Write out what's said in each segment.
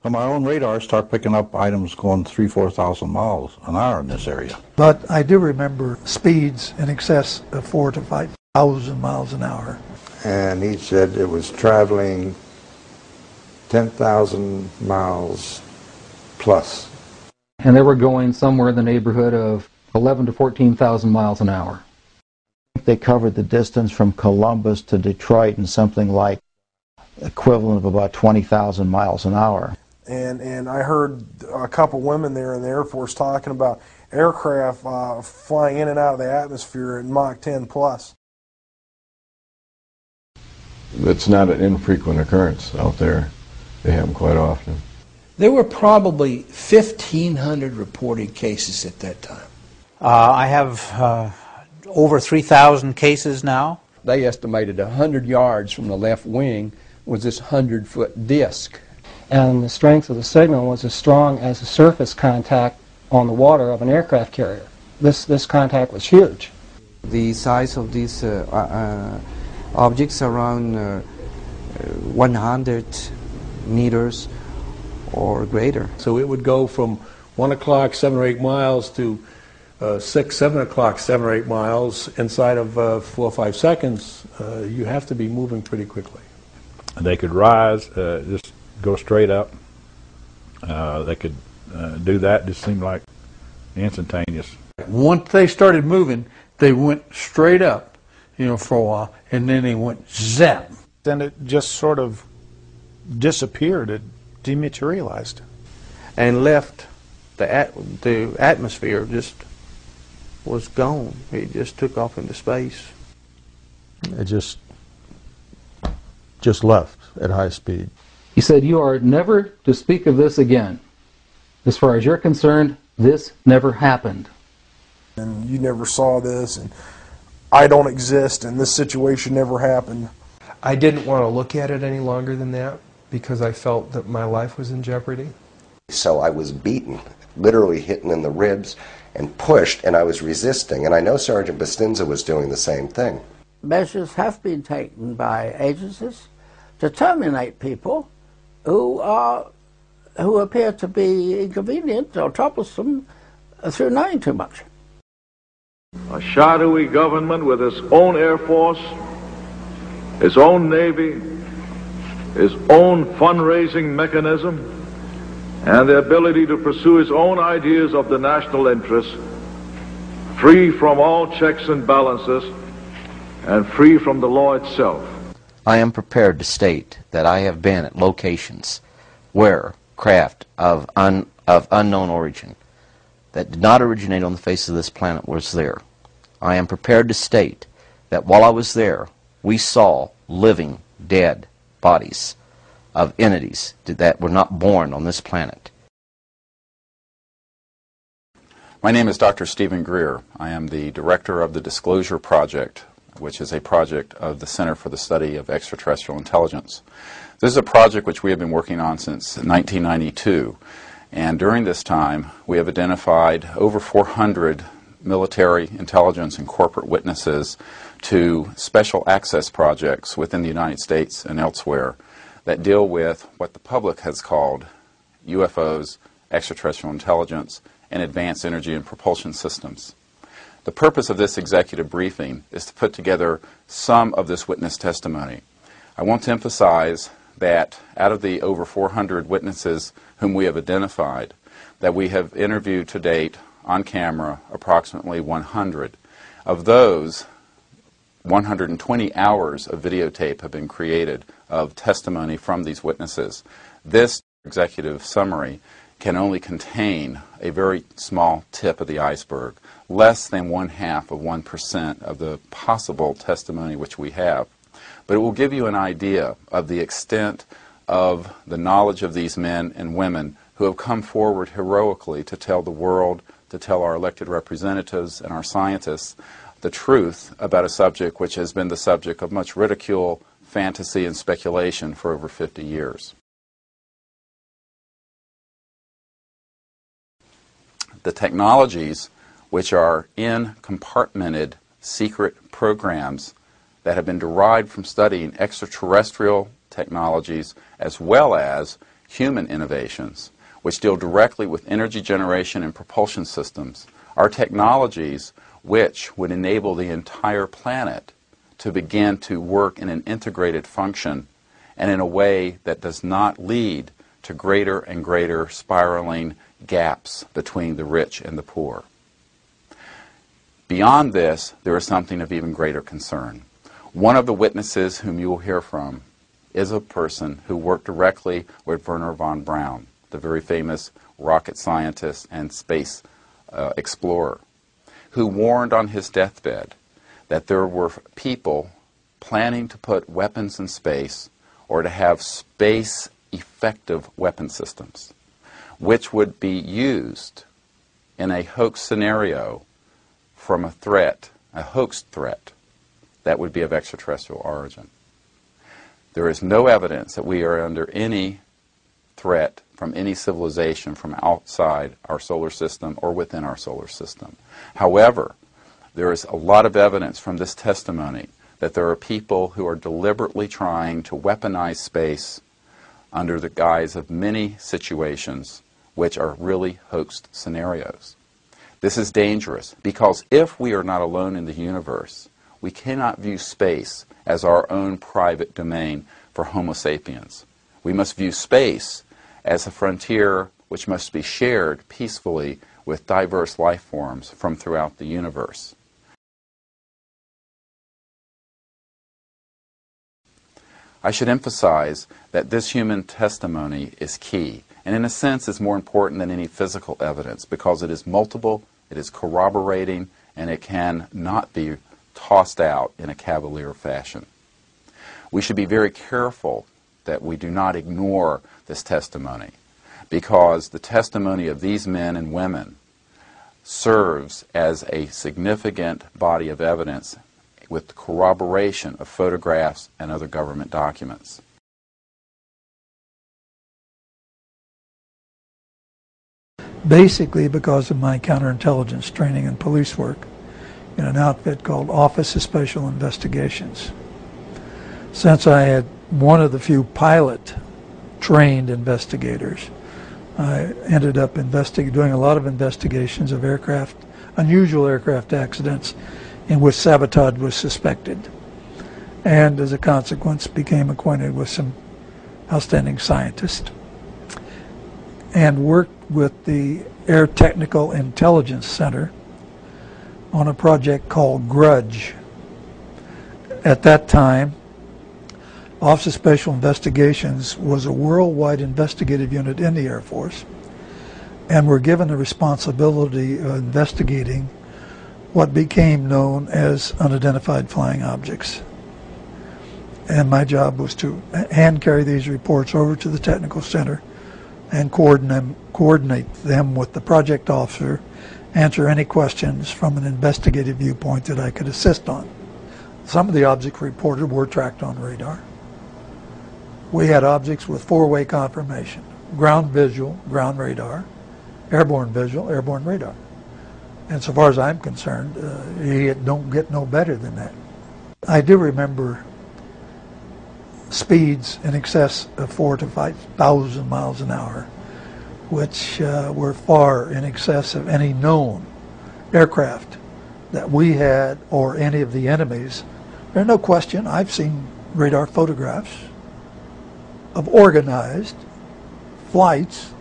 So my own radar start picking up items going 3,000–4,000 miles an hour in this area. But I do remember speeds in excess of 4,000 to 5,000 miles an hour. And he said it was traveling 10,000 miles plus. And they were going somewhere in the neighborhood of 11,000 to 14,000 miles an hour. They covered the distance from Columbus to Detroit in something like equivalent of about 20,000 miles an hour. And I heard a couple women there in the Air Force talking about aircraft flying in and out of the atmosphere at Mach 10 plus. It's not an infrequent occurrence out there. They happen quite often. There were probably 1,500 reported cases at that time. I have over 3,000 cases now. They estimated 100 yards from the left wing was this 100-foot disc. And the strength of the signal was as strong as the surface contact on the water of an aircraft carrier. This contact was huge. The size of these objects around 100 meters or greater. So it would go from 1 o'clock, 7 or 8 miles to 6, 7 o'clock, 7 or 8 miles inside of 4 or 5 seconds. You have to be moving pretty quickly. They could rise, just go straight up. They could do that, just seemed like instantaneous. Once they started moving, they went straight up, for a while, and then they went zap. Then it just sort of disappeared. It dematerialized. And left the atmosphere, just was gone. It just took off into space. It just left at high speed. He said, "You are never to speak of this again. As far as you're concerned, this never happened." And you never saw this, and I don't exist, and this situation never happened. I didn't want to look at it any longer than that because I felt that my life was in jeopardy. So I was beaten, literally hitting in the ribs and pushed, and I was resisting. And I know Sergeant Bustinza was doing the same thing. Measures have been taken by agencies to terminate people who appear to be inconvenient or troublesome through knowing too much. A shadowy government with its own Air Force, its own Navy, its own fundraising mechanism, and the ability to pursue its own ideas of the national interest, free from all checks and balances, and free from the law itself. I am prepared to state that I have been at locations where craft of unknown origin that did not originate on the face of this planet was there. I am prepared to state that while I was there, we saw living, dead bodies of entities that were not born on this planet. My name is Dr. Stephen Greer. I am the director of the Disclosure Project, which is a project of the Center for the Study of Extraterrestrial Intelligence. This is a project which we have been working on since 1992, and during this time we have identified over 400 military, intelligence, and corporate witnesses to special access projects within the United States and elsewhere that deal with what the public has called UFOs, extraterrestrial intelligence, and advanced energy and propulsion systems. The purpose of this executive briefing is to put together some of this witness testimony. I want to emphasize that out of the over 400 witnesses whom we have identified, that we have interviewed to date on camera approximately 100. Of those, 120 hours of videotape have been created of testimony from these witnesses. This executive summary can only contain a very small tip of the iceberg, less than 1/2% of the possible testimony which we have. But it will give you an idea of the extent of the knowledge of these men and women who have come forward heroically to tell the world, to tell our elected representatives and our scientists the truth about a subject which has been the subject of much ridicule, fantasy, and speculation for over 50 years. The technologies which are in compartmented secret programs that have been derived from studying extraterrestrial technologies as well as human innovations, which deal directly with energy generation and propulsion systems, are technologies which would enable the entire planet to begin to work in an integrated function and in a way that does not lead to greater and greater spiraling gaps between the rich and the poor. Beyond this, there is something of even greater concern. One of the witnesses whom you will hear from is a person who worked directly with Wernher von Braun, the very famous rocket scientist and space explorer, who warned on his deathbed that there were people planning to put weapons in space or to have space-effective weapon systems, which would be used in a hoax scenario from a threat, a hoax threat, that would be of extraterrestrial origin. There is no evidence that we are under any threat from any civilization from outside our solar system or within our solar system. However, there is a lot of evidence from this testimony that there are people who are deliberately trying to weaponize space under the guise of many situations which are really hoaxed scenarios. This is dangerous because if we are not alone in the universe, we cannot view space as our own private domain for Homo sapiens. We must view space as a frontier which must be shared peacefully with diverse life forms from throughout the universe. I should emphasize that this human testimony is key, and in a sense is more important than any physical evidence because it is multiple, it is corroborating, and it can not be tossed out in a cavalier fashion. We should be very careful that we do not ignore this testimony because the testimony of these men and women serves as a significant body of evidence with the corroboration of photographs and other government documents. Basically because of my counterintelligence training and police work in an outfit called Office of Special Investigations. Since I had one of the few pilot-trained investigators, I ended up doing a lot of investigations of aircraft, unusual aircraft accidents in which sabotage was suspected, and as a consequence became acquainted with some outstanding scientists and worked with the Air Technical Intelligence Center on a project called Grudge. At that time, Office of Special Investigations was a worldwide investigative unit in the Air Force and were given the responsibility of investigating what became known as unidentified flying objects. And my job was to hand carry these reports over to the technical center and coordinate them with the project officer, answer any questions from an investigative viewpoint that I could assist on. Some of the objects reported were tracked on radar. We had objects with four-way confirmation: ground visual, ground radar, airborne visual, airborne radar. And so far as I'm concerned, you don't get no better than that. I do remember speeds in excess of 4,000 to 5,000 miles an hour, which were far in excess of any known aircraft that we had or any of the enemies. There's no question, I've seen radar photographs of organized flights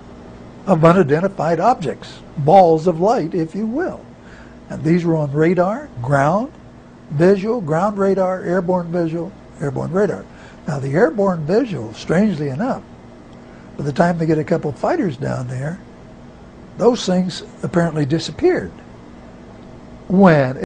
of unidentified objects, balls of light, if you will. And these were on radar, ground, visual, ground radar, airborne visual, airborne radar. Now the airborne visual, strangely enough, by the time they get a couple fighters down there, those things apparently disappeared when